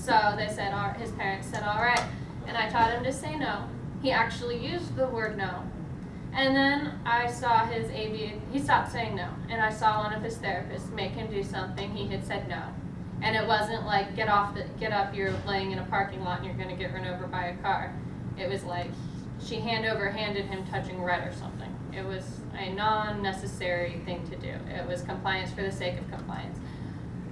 So they said, his parents said, all right. And I taught him to say no. He actually used the word no. And then I saw he stopped saying no. And I saw one of his therapists make him do something he had said no. And it wasn't like, get up, you're laying in a parking lot and you're gonna get run over by a car. It was like, she handed him touching red or something. It was a non-necessary thing to do. It was compliance for the sake of compliance.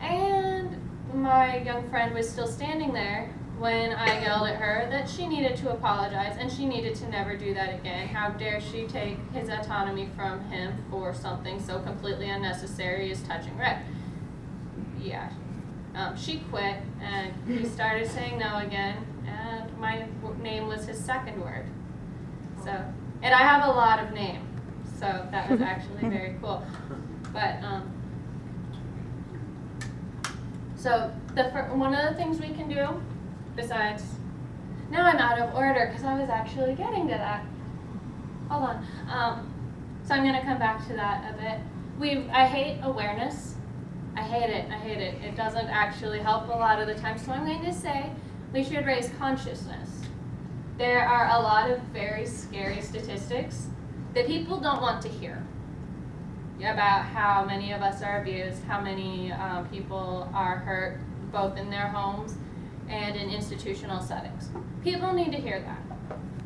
And my young friend was still standing there when I yelled at her that she needed to apologize and she needed to never do that again. How dare she take his autonomy from him for something so completely unnecessary as touching red. Yeah. She quit and he started saying no again, and my name was his second word. So, and I have a lot of names, so that was actually very cool. But so one of the things we can do, besides, now I'm out of order because I was actually getting to that. Hold on. So I'm going to come back to that a bit. I hate awareness. I hate it. It doesn't actually help a lot of the time. So I'm going to say we should raise consciousness. There are a lot of very scary statistics that people don't want to hear about how many of us are abused, how many people are hurt, both in their homes and in institutional settings. People need to hear that.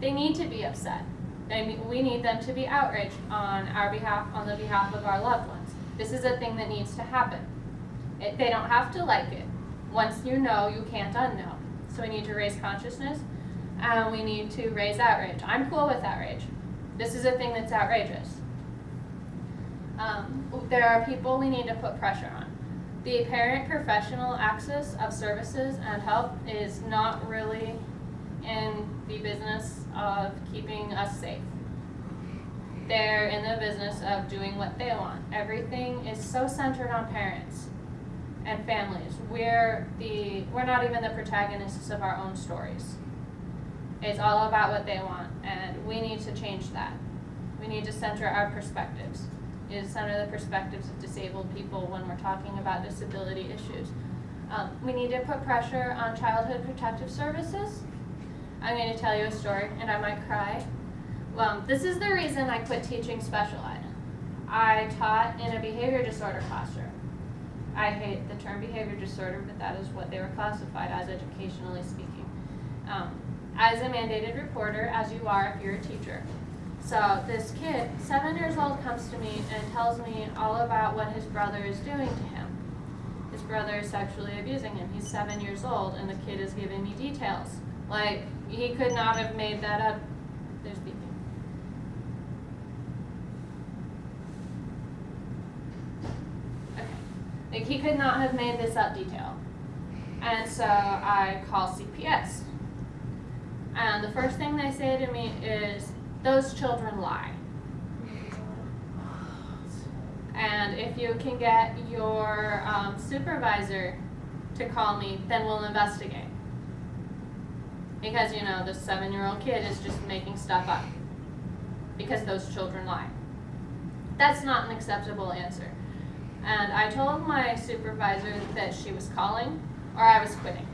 They need to be upset. We need them to be outraged on our behalf, on the behalf of our loved ones. This is a thing that needs to happen. They don't have to like it. Once you know, you can't unknow. So we need to raise consciousness, and we need to raise outrage. I'm cool with outrage. This is a thing that's outrageous. There are people we need to put pressure on. The apparent professional access of services and help is not really in the business of keeping us safe. They're in the business of doing what they want. Everything is so centered on parents and families. We're not even the protagonists of our own stories. It's all about what they want, and we need to change that. We need to center our perspectives. We need to center the perspectives of disabled people when we're talking about disability issues. We need to put pressure on childhood protective services. I'm going to tell you a story, and I might cry. This is the reason I quit teaching special ed. I taught in a behavior disorder classroom. I hate the term behavior disorder, but that is what they were classified as, educationally speaking. As a mandated reporter, as you are if you're a teacher. So this kid, 7 years old, comes to me and tells me all about what his brother is doing to him. His brother is sexually abusing him. He's 7 years old, and the kid is giving me details. Like, he could not have made that up. There's beeping. Okay. Like, he could not have made this up detail. And so I call CPS. And the first thing they say to me is, those children lie. And if you can get your supervisor to call me, then we'll investigate. Because, this 7-year-old kid is just making stuff up. Because those children lie. That's not an acceptable answer. And I told my supervisor that she was calling, or I was quitting.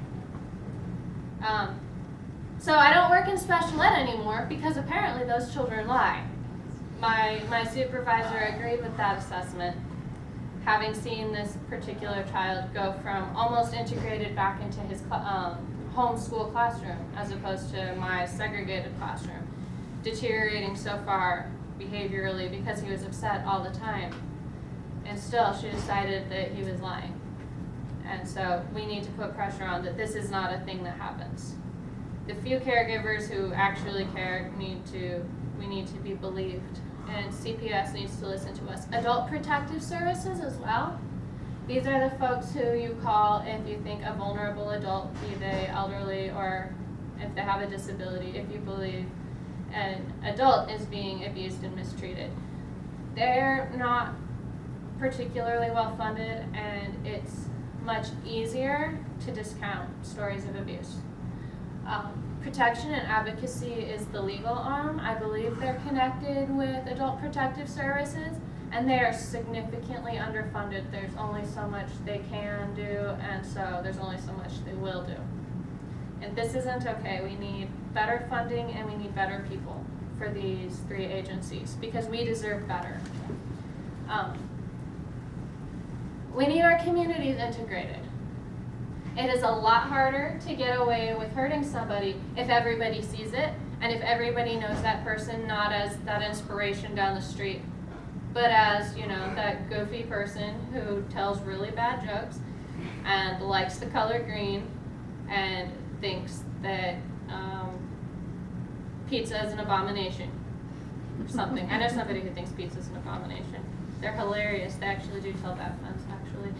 So I don't work in special ed anymore because apparently those children lie. My supervisor agreed with that assessment, having seen this particular child go from almost integrated back into his homeschool classroom as opposed to my segregated classroom, deteriorating so far behaviorally because he was upset all the time. And still, she decided that he was lying. And so we need to put pressure on that this is not a thing that happens. The few caregivers who actually care we need to be believed, and CPS needs to listen to us. Adult protective services as well. These are the folks who you call if you think a vulnerable adult, be they elderly or if they have a disability, if you believe an adult is being abused and mistreated. They're not particularly well funded, and it's much easier to discount stories of abuse. Protection and Advocacy is the legal arm. I believe they're connected with Adult Protective Services, and they are significantly underfunded. There's only so much they can do, and so there's only so much they will do. And this isn't okay. We need better funding and we need better people for these 3 agencies because we deserve better. We need our communities integrated. It is a lot harder to get away with hurting somebody if everybody sees it and if everybody knows that person not as that inspiration down the street, but as, you know, that goofy person who tells really bad jokes and likes the color green and thinks that pizza is an abomination or something. I know somebody who thinks pizza is an abomination. They're hilarious. They actually do tell bad puns, actually.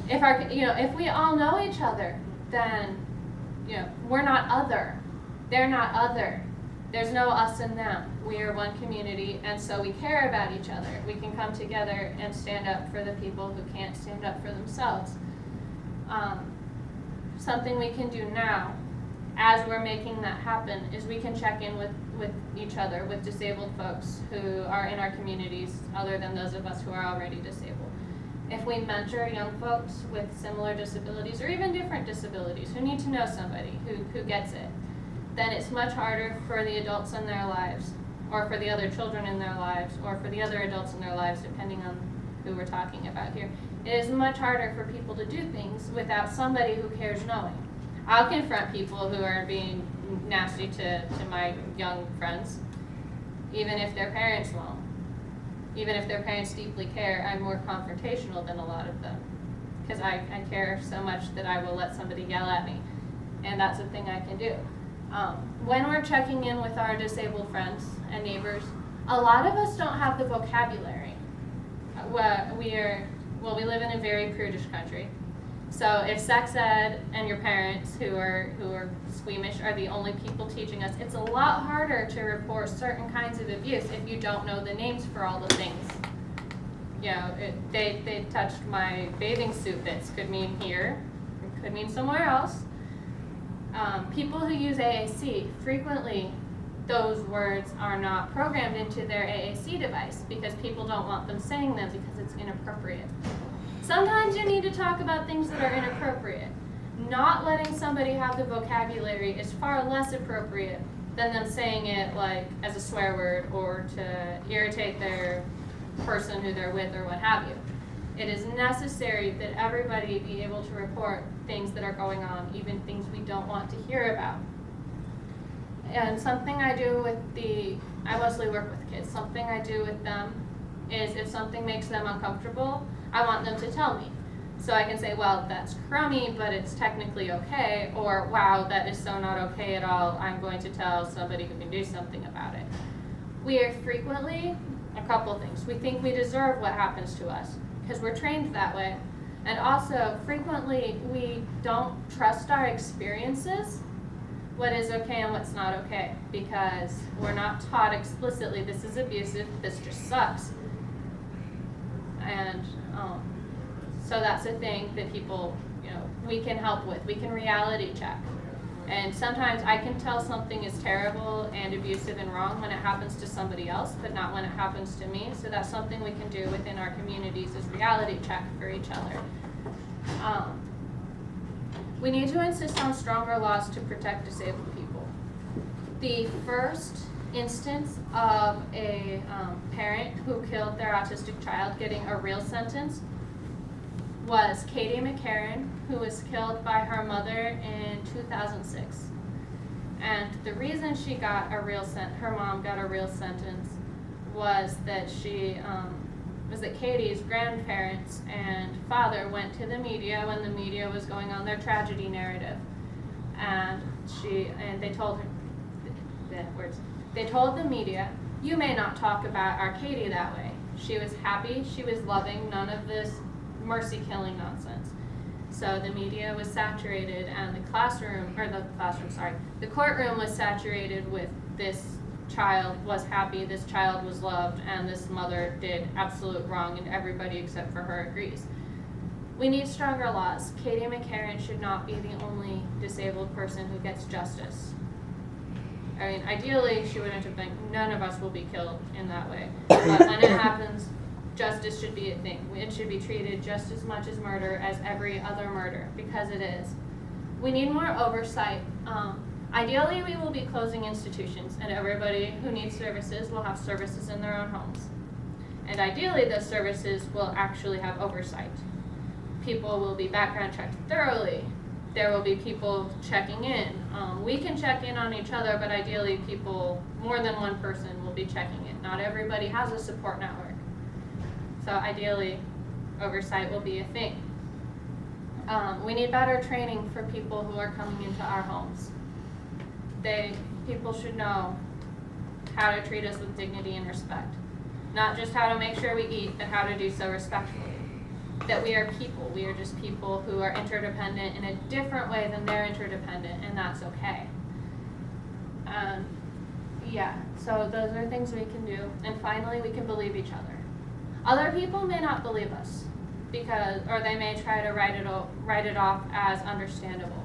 If we all know each other, then, you know, we're not other. They're not other. There's no us and them. We are one community, and so we care about each other. We can come together and stand up for the people who can't stand up for themselves. Something we can do now, as we're making that happen, is we can check in with each other, with disabled folks who are in our communities, other than those of us who are already disabled. If we mentor young folks with similar disabilities, or even different disabilities, who need to know somebody who gets it, then it's much harder for the adults in their lives, or for the other children in their lives, or for the other adults in their lives, depending on who we're talking about here. It is much harder for people to do things without somebody who cares knowing. I'll confront people who are being nasty to my young friends, even if their parents won't. Even if their parents deeply care, I'm more confrontational than a lot of them, because I care so much that I will let somebody yell at me, and that's a thing I can do. When we're checking in with our disabled friends and neighbors, a lot of us don't have the vocabulary. We live in a very prudish country. So if sex ed and your parents who are squeamish are the only people teaching us, it's a lot harder to report certain kinds of abuse if you don't know the names for all the things. You know, they touched my bathing suit bits, could mean here, it could mean somewhere else. People who use AAC, frequently those words are not programmed into their AAC device because people don't want them saying them because it's inappropriate. Sometimes you need to talk about things that are inappropriate. Not letting somebody have the vocabulary is far less appropriate than them saying it like as a swear word or to irritate their person who they're with or what have you. It is necessary that everybody be able to report things that are going on, even things we don't want to hear about. And something I do I mostly work with kids, something I do with them is if something makes them uncomfortable, I want them to tell me. So I can say, well, that's crummy, but it's technically okay, or wow, that is so not okay at all, I'm going to tell somebody who can do something about it. We are frequently, a couple things, we think we deserve what happens to us, because we're trained that way. And also, frequently, we don't trust our experiences, what is okay and what's not okay, because we're not taught explicitly, this is abusive, this just sucks. And so that's a thing that people, we can help with. We can reality check. And sometimes I can tell something is terrible and abusive and wrong when it happens to somebody else, but not when it happens to me. So that's something we can do within our communities is reality check for each other. We need to insist on stronger laws to protect disabled people. The first instance of a parent who killed their autistic child getting a real sentence was Katie McCarran, who was killed by her mother in 2006. And the reason she got her mom got a real sentence was that Katie's grandparents and father went to the media when the media was going on their tragedy narrative, and they told her They told the media, "You may not talk about our Katie that way. She was happy, she was loving, none of this mercy killing nonsense." So the media was saturated, and the courtroom was saturated with this child was happy, this child was loved, and this mother did absolute wrong, and everybody except for her agrees. We need stronger laws. Katie McCarran should not be the only disabled person who gets justice. I mean, ideally, she wouldn't have been, none of us will be killed in that way. But when it happens, justice should be a thing. It should be treated just as much as murder as every other murder, because it is. We need more oversight. Ideally, we will be closing institutions, and everybody who needs services will have services in their own homes. And ideally, those services will actually have oversight. People will be background checked thoroughly. There will be people checking in. We can check in on each other, but ideally people, more than one person will be checking in. Not everybody has a support network. So ideally, oversight will be a thing. We need better training for people who are coming into our homes. People should know how to treat us with dignity and respect. Not just how to make sure we eat, but how to do so respectfully. That we are people. We are just people who are interdependent in a different way than they're interdependent, and that's okay. Yeah, so those are things we can do. And finally, we can believe each other. Other people may not believe us, or they may try to write it off as understandable,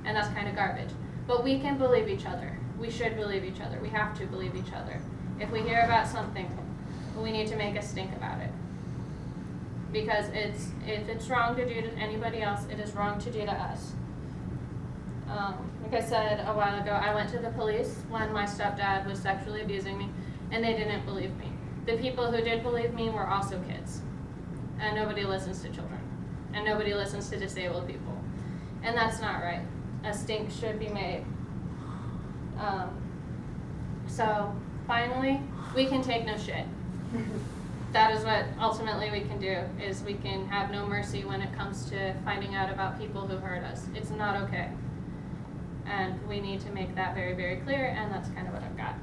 and that's kind of garbage. But we can believe each other. We should believe each other. We have to believe each other. If we hear about something, we need to make a stink about it. Because if it's wrong to do to anybody else, it is wrong to do to us. Like I said a while ago, I went to the police when my stepdad was sexually abusing me, and they didn't believe me. The people who did believe me were also kids. And nobody listens to children. And nobody listens to disabled people. And that's not right. A stink should be made. So, finally, we can take no shit. That is what ultimately we can do, is we can have no mercy when it comes to finding out about people who hurt us. It's not okay. And we need to make that very, very clear, and that's kind of what I've got.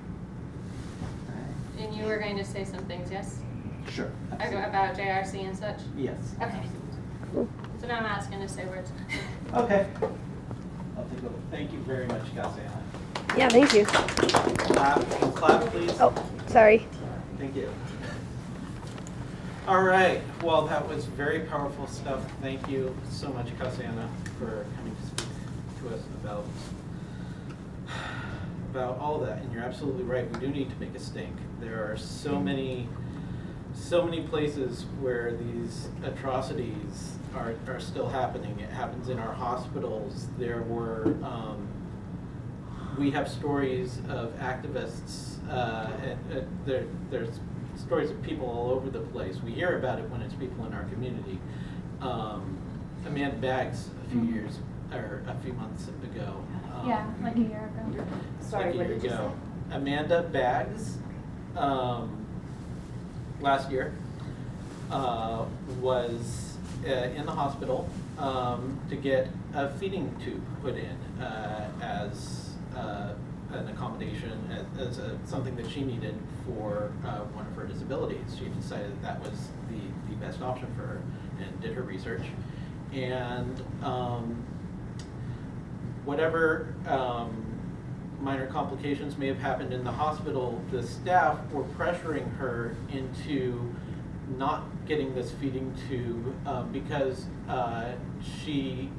And you were going to say some things, yes? Sure. About JRC and such? Yes. Okay. So now I'm asking to say words. Okay. I'll take over. Thank you very much, Kassiane. Yeah, thank you. Clap, please. Oh, sorry. Thank you. All right. Well, that was very powerful stuff. Thank you so much, Kassiane, for coming to speak to us about all that. And you're absolutely right. We do need to make a stink. There are so many places where these atrocities are still happening. It happens in our hospitals. We have stories of activists, and there's stories of people all over the place. We hear about it when it's people in our community. Amanda Baggs a few months ago. Yeah, like a year ago. Sorry, like a what year did you ago. say? Amanda Baggs, last year, was in the hospital to get a feeding tube put in as an accommodation, as something that she needed for one of her disabilities. She decided that was the best option for her and did her research. And whatever minor complications may have happened in the hospital, the staff were pressuring her into not getting this feeding tube because she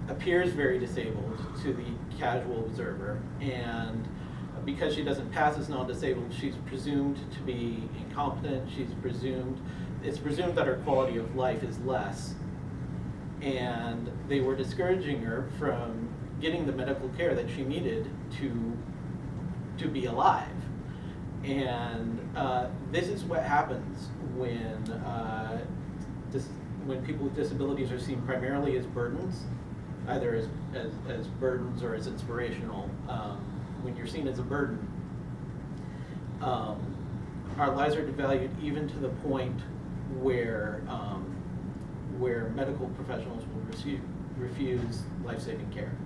appears very disabled to the casual observer, and because she doesn't pass as non-disabled, she's presumed to be incompetent. It's presumed that her quality of life is less, and they were discouraging her from getting the medical care that she needed to be alive. And this is what happens when people with disabilities are seen primarily as burdens, either as burdens or as inspirational. When you're seen as a burden, our lives are devalued even to the point where medical professionals will refuse life-saving care,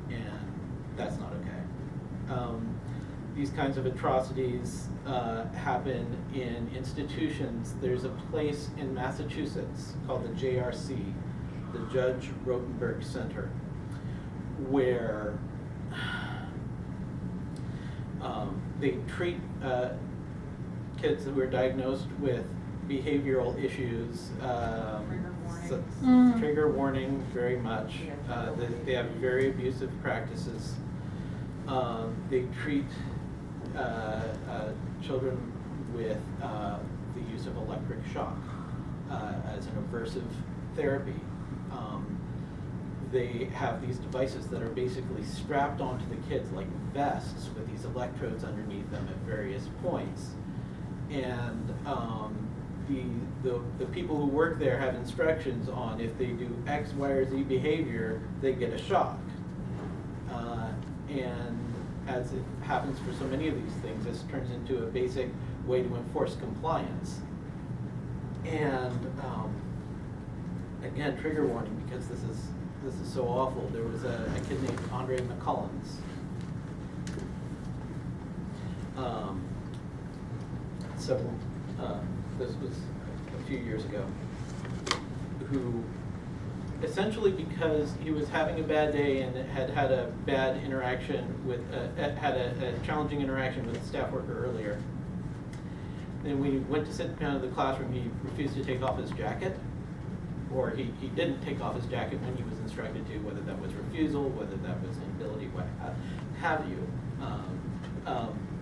and that's not okay. These kinds of atrocities happen in institutions. There's a place in Massachusetts called the JRC, the Judge Rotenberg Center, where they treat kids who are diagnosed with behavioral issues. Trigger warning, very much. They have very abusive practices. They treat children with the use of electric shock as an aversive therapy. they have these devices that are basically strapped onto the kids like vests with these electrodes underneath them at various points. And the people who work there have instructions on if they do X, Y, or Z behavior, they get a shock. And as it happens for so many of these things, this turns into a basic way to enforce compliance. And again, trigger warning, because this is so awful. There was a kid named Andre McCullens. This was a few years ago, who essentially, because he was having a bad day and had a bad interaction with, had a challenging interaction with a staff worker earlier, then we went to sit down in the classroom, he refused to take off his jacket, or he didn't take off his jacket when he was instructed to, whether that was refusal, whether that was inability, what have you.